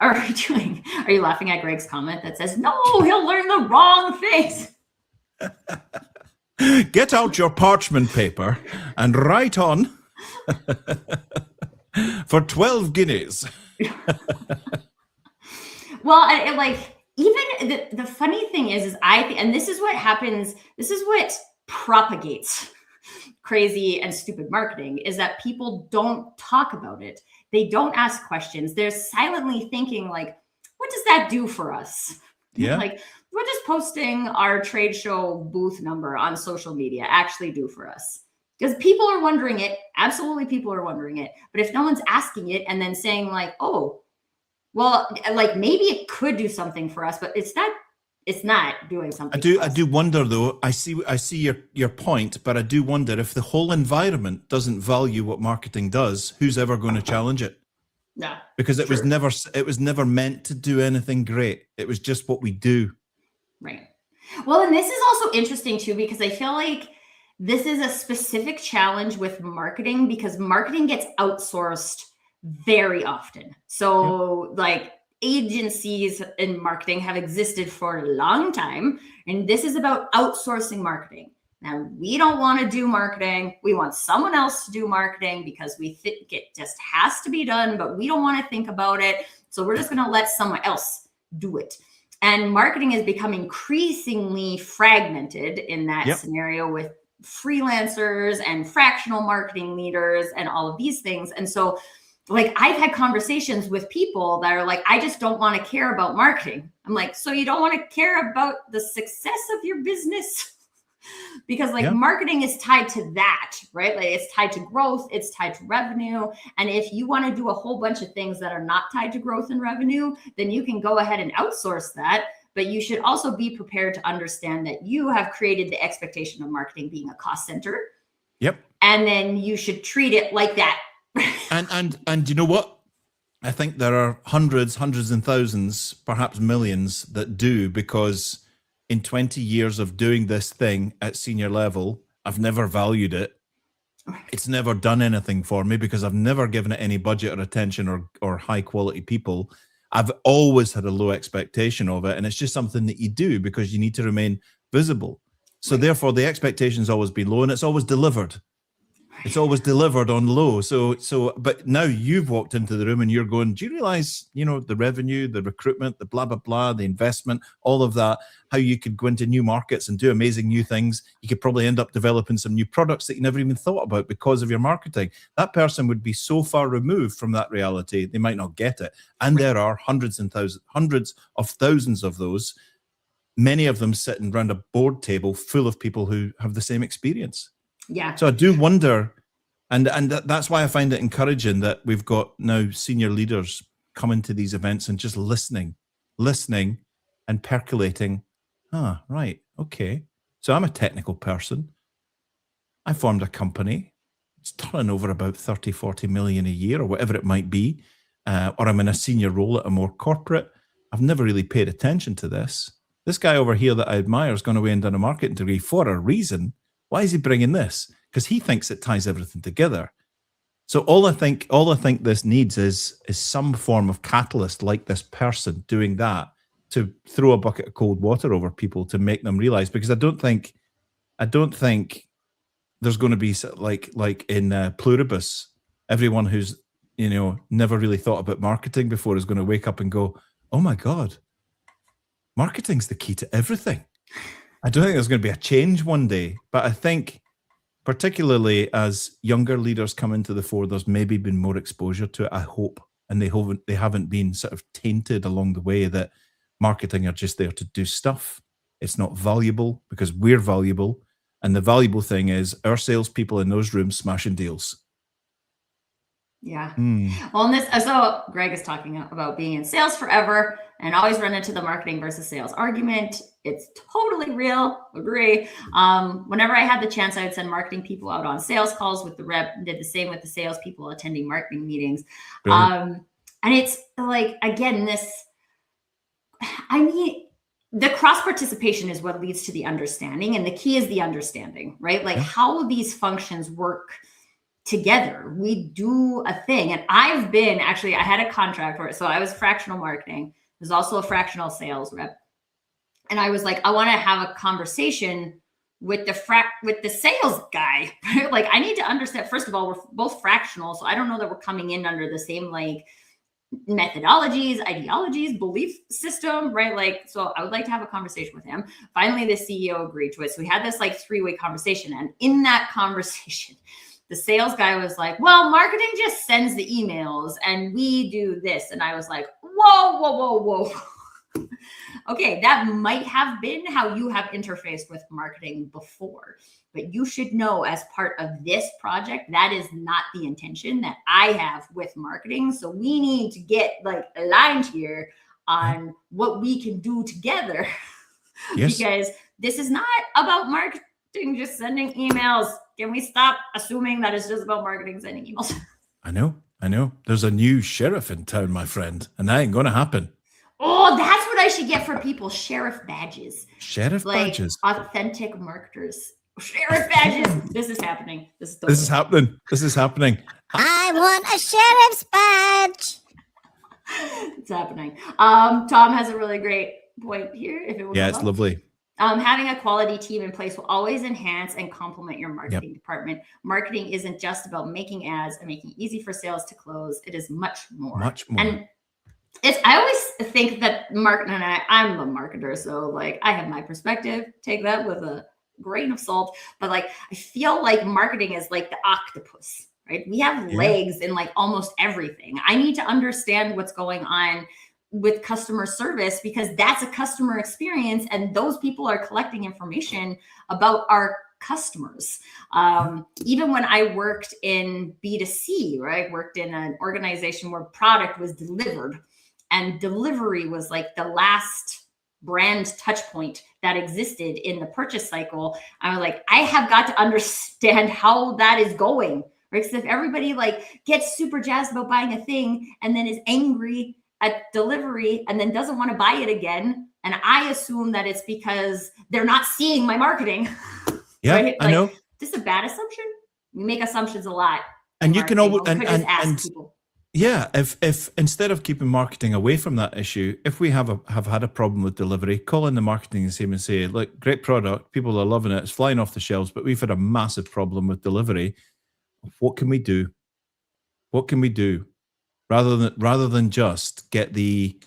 are you doing? Are you laughing at Greg's comment that says, no, he'll learn the wrong things? Get out your parchment paper and write on for 12 guineas. Well, and like, even the funny thing is I think, and this is what happens, this is what propagates crazy and stupid marketing, is that people don't talk about it. They don't ask questions. They're silently thinking like, what does that do for us? Yeah. Like, what does posting our trade show booth number on social media actually do for us? Because people are wondering it. Absolutely, people are wondering it. But if no one's asking it and then saying like, oh, well, like maybe it could do something for us, but it's not doing something. I do wonder though. I see your point, but I do wonder if the whole environment doesn't value what marketing does, who's ever going to challenge it? Yeah. Because it was never meant to do anything great. It was just what we do. Right. Well, and this is also interesting too, because I feel like this is a specific challenge with marketing, because marketing gets outsourced very often. So like agencies in marketing have existed for a long time, and this is about outsourcing marketing. Now, we don't want to do marketing. We want someone else to do marketing because we think it just has to be done, but we don't want to think about it. So we're just going to let someone else do it. And marketing has become increasingly fragmented in that scenario with freelancers and fractional marketing leaders and all of these things. And so like, I've had conversations with people that are like, I just don't want to care about marketing. I'm like, so you don't want to care about the success of your business? Because like marketing is tied to that, right? Like it's tied to growth, it's tied to revenue. And if you want to do a whole bunch of things that are not tied to growth and revenue, then you can go ahead and outsource that. But you should also be prepared to understand that you have created the expectation of marketing being a cost center. Yep. And then you should treat it like that. And you know what? I think there are hundreds and thousands, perhaps millions that do, because in 20 years of doing this thing at senior level, I've never valued it. It's never done anything for me because I've never given it any budget or attention or high quality people. I've always had a low expectation of it. And it's just something that you do because you need to remain visible. So therefore the expectation's always been low, and it's always delivered. It's always delivered on low. So, but now you've walked into the room and you're going, do you realize, you know, the revenue, the recruitment, the blah, blah, blah, the investment, all of that, how you could go into new markets and do amazing new things. You could probably end up developing some new products that you never even thought about because of your marketing. That person would be so far removed from that reality, they might not get it. And there are hundreds of thousands of those, many of them sitting around a board table full of people who have the same experience. Yeah. So I do wonder, and that's why I find it encouraging that we've got now senior leaders coming to these events and just listening and percolating. Ah, right. Okay. So I'm a technical person. I formed a company. It's turning over about 30, 40 million a year or whatever it might be. Or I'm in a senior role at a more corporate. I've never really paid attention to this. This guy over here that I admire has gone away and done a marketing degree for a reason. Why is he bringing this? Because he thinks it ties everything together. So all I think this needs is some form of catalyst like this person doing that to throw a bucket of cold water over people to make them realize, because I don't think there's going to be like in Pluribus, everyone who's never really thought about marketing before is going to wake up and go, oh my God, marketing's the key to everything. I don't think there's going to be a change one day, but I think particularly as younger leaders come into the fore, there's maybe been more exposure to it, I hope, and they haven't been sort of tainted along the way that marketing are just there to do stuff. It's not valuable because we're valuable, and the valuable thing is our salespeople in those rooms smashing deals. Yeah. Well, in this, so Greg is talking about being in sales forever and always run into the marketing versus sales argument. It's totally real. Agree. Whenever I had the chance, I would send marketing people out on sales calls with the rep. Did the same with the sales people attending marketing meetings. And it's like, again, the cross participation is what leads to the understanding, and the key is the understanding, right? Like how these functions work together. We do a thing. And I had a contract for it. So I was fractional marketing. There's also a fractional sales rep. And I was like, I want to have a conversation with the sales guy, right? Like I need to understand, first of all, we're both fractional. So I don't know that we're coming in under the same like methodologies, ideologies, belief system, right? Like, so I would like to have a conversation with him. Finally, the CEO agreed to it. So we had this like 3-way conversation. And in that conversation, the sales guy was like, well, marketing just sends the emails and we do this. And I was like, whoa. Okay, that might have been how you have interfaced with marketing before, but you should know as part of this project, that is not the intention that I have with marketing. So we need to get like aligned here on what we can do together. Yes. Because this is not about marketing just sending emails. Can we stop assuming that it's just about marketing sending emails? I know. There's a new sheriff in town, my friend, and that ain't going to happen. Oh, that's what I should get for people. Sheriff badges. Sheriff badges. Authentic marketers. Sheriff badges. This is happening. This is happening. I want a sheriff's badge. It's happening. Tom has a really great point here. If it it's lovely. Having a quality team in place will always enhance and complement your marketing department. Marketing isn't just about making ads and making it easy for sales to close. It is much more. And I always think that I'm a marketer, so like I have my perspective. Take that with a grain of salt. But like I feel like marketing is like the octopus, right? We have legs in like almost everything. I need to understand what's going on with customer service because that's a customer experience, and those people are collecting information about our customers. Even when I worked in B2C, right? I worked in an organization where product was delivered. And delivery was like the last brand touch point that existed in the purchase cycle. I was like, I have got to understand how that is going, right? Because if everybody like gets super jazzed about buying a thing and then is angry at delivery and then doesn't want to buy it again, and I assume that it's because they're not seeing my marketing. Yeah, right? I know. This is a bad assumption. We make assumptions a lot. And you can always ask people. Yeah, if instead of keeping marketing away from that issue, if we have had a problem with delivery, call in the marketing team and say, look, great product, people are loving it, it's flying off the shelves, but we've had a massive problem with delivery. What can we do? What can we do? Rather than just get the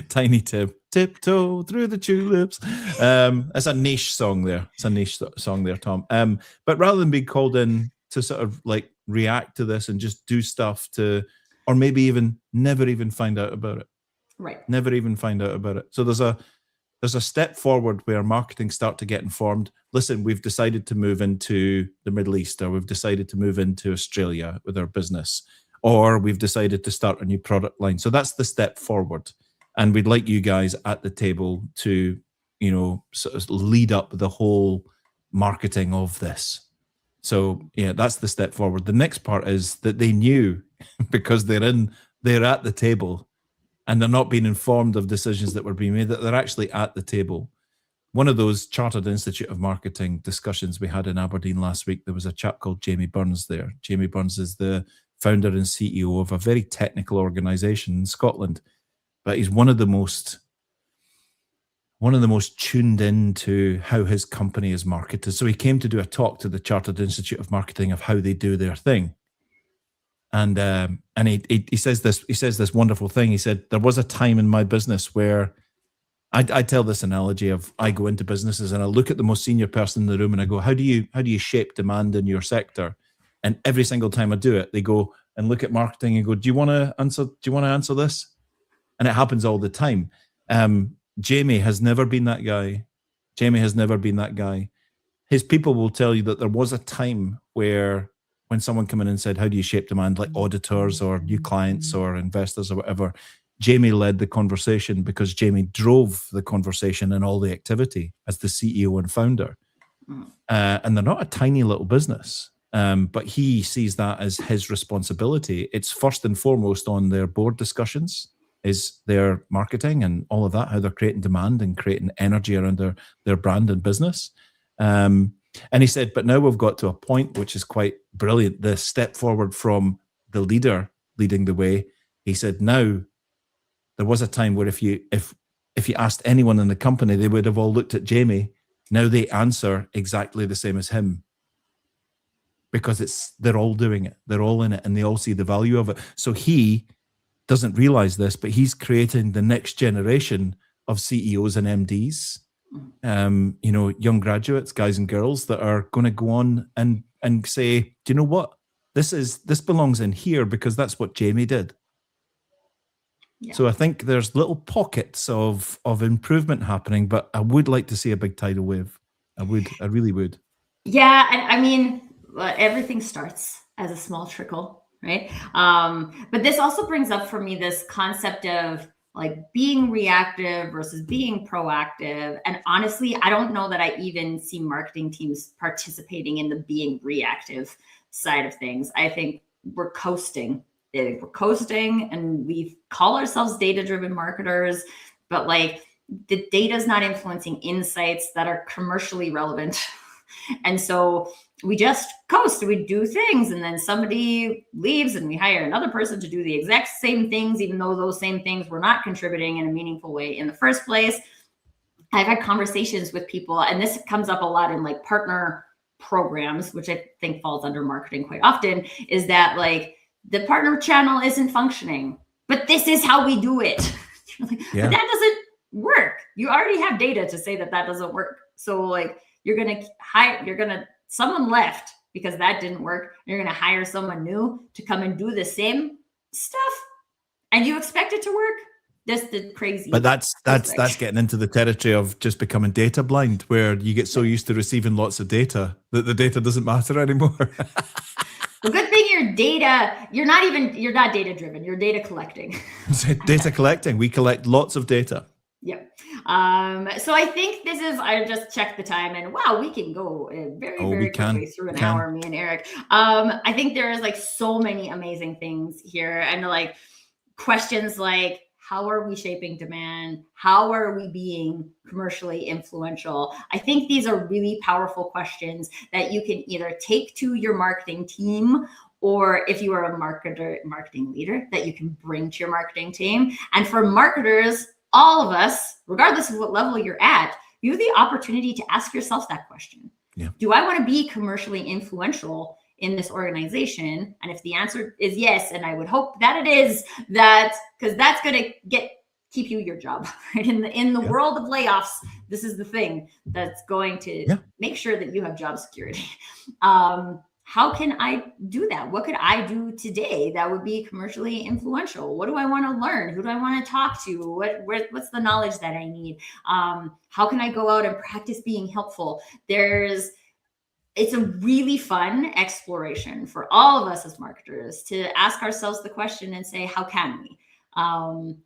tiny tiptoe through the tulips. It's a niche song there. It's a niche song there, Tom. But rather than being called in to sort of like react to this and just do stuff or maybe even never even find out about it. Right. Never even find out about it. So there's a step forward where marketing start to get informed. Listen, we've decided to move into the Middle East, or we've decided to move into Australia with our business, or we've decided to start a new product line. So that's the step forward. And we'd like you guys at the table to, sort of lead up the whole marketing of this. So yeah, that's the step forward. The next part is that they knew because they're at the table and they're not being informed of decisions that were being made, that they're actually at the table. One of those Chartered Institute of Marketing discussions we had in Aberdeen last week, there was a chap called Jamie Burns there. Jamie Burns is the founder and CEO of a very technical organization in Scotland. but he's one of the most tuned into how his company is marketed. So he came to do a talk to the Chartered Institute of Marketing of how they do their thing. And he says this wonderful thing. He said, there was a time in my business where I tell this analogy of, I go into businesses and I look at the most senior person in the room and I go, how do you shape demand in your sector? And every single time I do it, they go and look at marketing and go, do you want to answer this? And it happens all the time. Jamie has never been that guy. His people will tell you that there was a time where when someone came in and said, how do you shape demand, like auditors or new clients or investors or whatever, Jamie led the conversation because Jamie drove the conversation and all the activity as the CEO and founder. And they're not a tiny little business, but he sees that as his responsibility. It's first and foremost on their board discussions, is their marketing and all of that, how they're creating demand and creating energy around their brand and business. And he said, but now we've got to a point which is quite brilliant, the step forward from the leader leading the way. He said, now there was a time where if you asked anyone in the company, they would have all looked at Jamie. Now they answer exactly the same as him because they're all doing it. They're all in it and they all see the value of it. So he doesn't realize this, but he's creating the next generation of CEOs and MDs, young graduates, guys and girls that are going to go on and say, do you know what? This belongs in here because that's what Jamie did. Yeah. So I think there's little pockets of improvement happening, but I would like to see a big tidal wave. I really would. Yeah, and I mean, everything starts as a small trickle, right? But this also brings up for me this concept of like being reactive versus being proactive. And honestly, I don't know that I even see marketing teams participating in the being reactive side of things. I think we're coasting. And we call ourselves data-driven marketers, but like the data is not influencing insights that are commercially relevant. And so we just coast, we do things, and then somebody leaves and we hire another person to do the exact same things, even though those same things were not contributing in a meaningful way in the first place. I've had conversations with people, and this comes up a lot in like partner programs, which I think falls under marketing quite often, is that like, the partner channel isn't functioning, but this is how we do it. But that doesn't work. You already have data to say that doesn't work. So like someone left because that didn't work. You're going to hire someone new to come and do the same stuff. And you expect it to work? That's the crazy. But that's getting into the territory of just becoming data blind, where you get so used to receiving lots of data that the data doesn't matter anymore. The good thing you're not data driven, you're data collecting. Data collecting. We collect lots of data. Yeah. So I think I just checked the time and wow, we can go very quickly through an hour, me and Eric. I think there is like so many amazing things here and like questions like, how are we shaping demand? How are we being commercially influential? I think these are really powerful questions that you can either take to your marketing team, or if you are a marketing leader, that you can bring to your marketing team. And for marketers, all of us, regardless of what level you're at, you have the opportunity to ask yourself that question. Yeah. Do I want to be commercially influential in this organization? And if the answer is yes, and I would hope that it is, because that's going to keep you your job, right? In the world of layoffs, this is the thing that's going to make sure that you have job security. How can I do that? What could I do today that would be commercially influential? What do I want to learn? Who do I want to talk to? What's the knowledge that I need? How can I go out and practice being helpful? It's a really fun exploration for all of us as marketers to ask ourselves the question and say, how can we?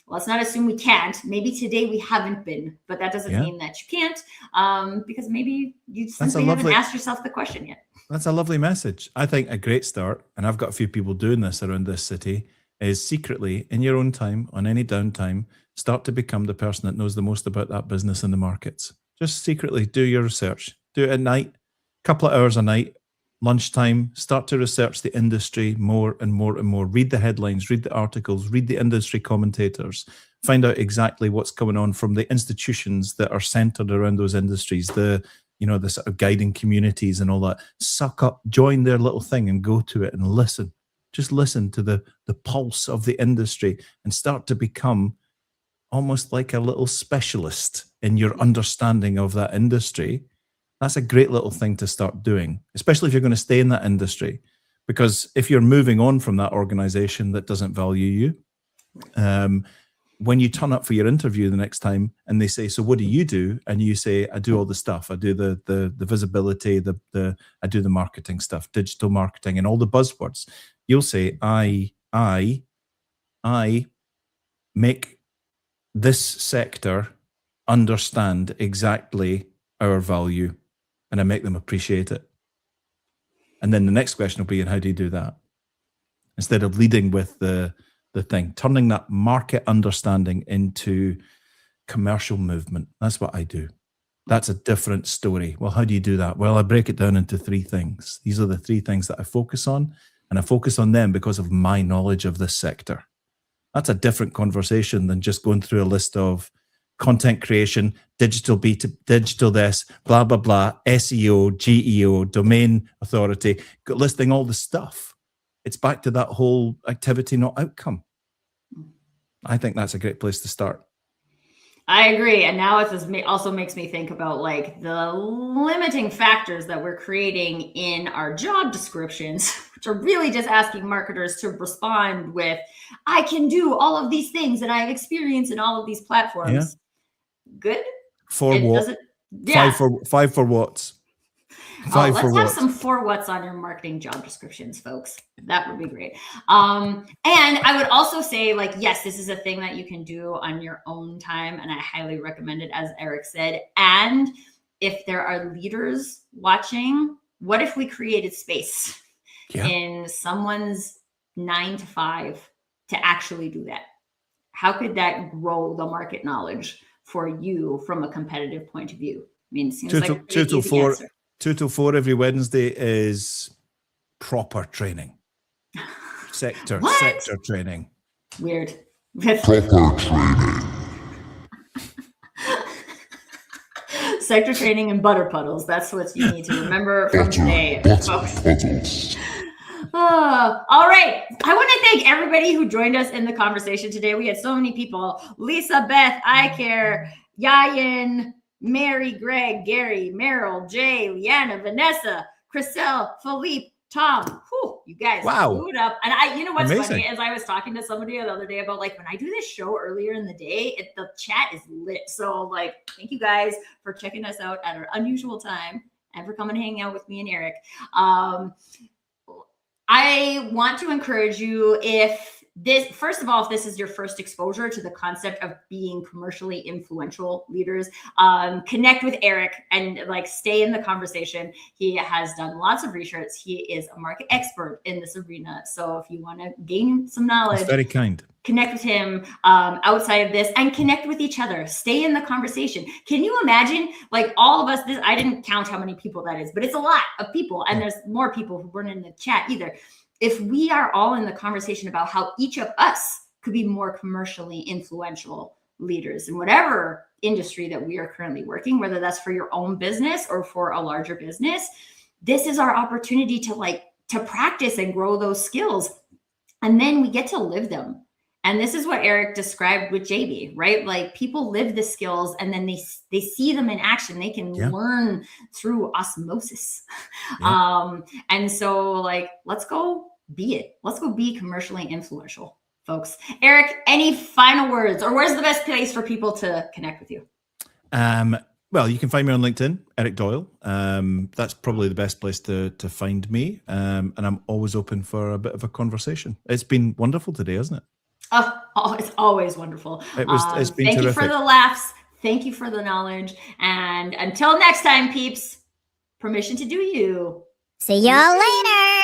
Let's not assume we can't. Maybe today we haven't been, but that doesn't mean that you can't, because maybe you simply haven't asked yourself the question yet. That's a lovely message. I think a great start, and I've got a few people doing this around this city, is secretly, in your own time, on any downtime, start to become the person that knows the most about that business and the markets. Just secretly do your research. Do it at night, couple of hours a night, lunchtime, start to research the industry more and more and more. Read the headlines, read the articles, read the industry commentators, find out exactly what's going on from the institutions that are centered around those industries, the sort of guiding communities and all that. Suck up, join their little thing and go to it and listen. Just listen to the pulse of the industry and start to become almost like a little specialist in your understanding of that industry. That's a great little thing to start doing, especially if you're going to stay in that industry. Because if you're moving on from that organization that doesn't value you, when you turn up for your interview the next time and they say, so what do you do? And you say, I do all the stuff. I do the visibility, I do the marketing stuff, digital marketing and all the buzzwords. You'll say, I make this sector understand exactly our value and I make them appreciate it. And then the next question will be, and how do you do that? Instead of leading with the thing, turning that market understanding into commercial movement. That's what I do. That's a different story. Well, how do you do that? Well, I break it down into 3 things. These are the 3 things that I focus on, and I focus on them because of my knowledge of this sector. That's a different conversation than just going through a list of content creation, digital this, blah, blah, blah, SEO, GEO, domain authority, listing all the stuff. It's back to that whole activity, not outcome. I think that's a great place to start. I agree. And now it also makes me think about like the limiting factors that we're creating in our job descriptions, which are really just asking marketers to respond with, I can do all of these things and I have experience in all of these platforms. Yeah. Good. For it what? Yeah. Five for what? Let's have some for what's on your marketing job descriptions, folks. That would be great. And I would also say, like, yes, this is a thing that you can do on your own time, and I highly recommend it, as Eric said. And if there are leaders watching, what if we created space in someone's 9 to 5 to actually do that? How could that grow the market knowledge for you from a competitive point of view? I mean, it seems like 2 till 4. 2 till 4 every Wednesday is proper training. Sector training. Weird. Proper training. Sector training and butter puddles. That's what you need to remember from today. Puddles. All right. I want to thank everybody who joined us in the conversation today. We had so many people. Lisa, Beth, I Care, Yayan, Mary, Greg, Gary, Meryl, Jay, Leanna, Vanessa, Chriselle, Philippe, Tom. Whew, you guys blew it up. And you know what's funny is I was talking to somebody the other day about like when I do this show earlier in the day, the chat is lit. So like, thank you guys for checking us out at an unusual time and for coming and hanging out with me and Eric. I want to encourage you, first of all, if this is your first exposure to the concept of being commercially influential leaders, connect with Eric and like stay in the conversation. He has done lots of research. He is a market expert in this arena. So if you want to gain some knowledge, that's very kind. Connect with him outside of this and connect with each other. Stay in the conversation. Can you imagine like all of us, I didn't count how many people that is, but it's a lot of people. And there's more people who weren't in the chat either. If we are all in the conversation about how each of us could be more commercially influential leaders in whatever industry that we are currently working, whether that's for your own business or for a larger business, this is our opportunity to practice and grow those skills. And then we get to live them. And this is what Eric described with JB, right? Like people live the skills and then they see them in action. They can learn through osmosis. And so like, let's go be it. Let's go be commercially influential, folks. Eric, any final words, or where's the best place for people to connect with you? Well, you can find me on LinkedIn, Eric Doyle. That's probably the best place to find me. And I'm always open for a bit of a conversation. It's been wonderful today, hasn't it? Oh, it's always wonderful. It's been thank terrific. You for the laughs. Thank you for the knowledge. And until next time, peeps, permission to do you. See y'all later.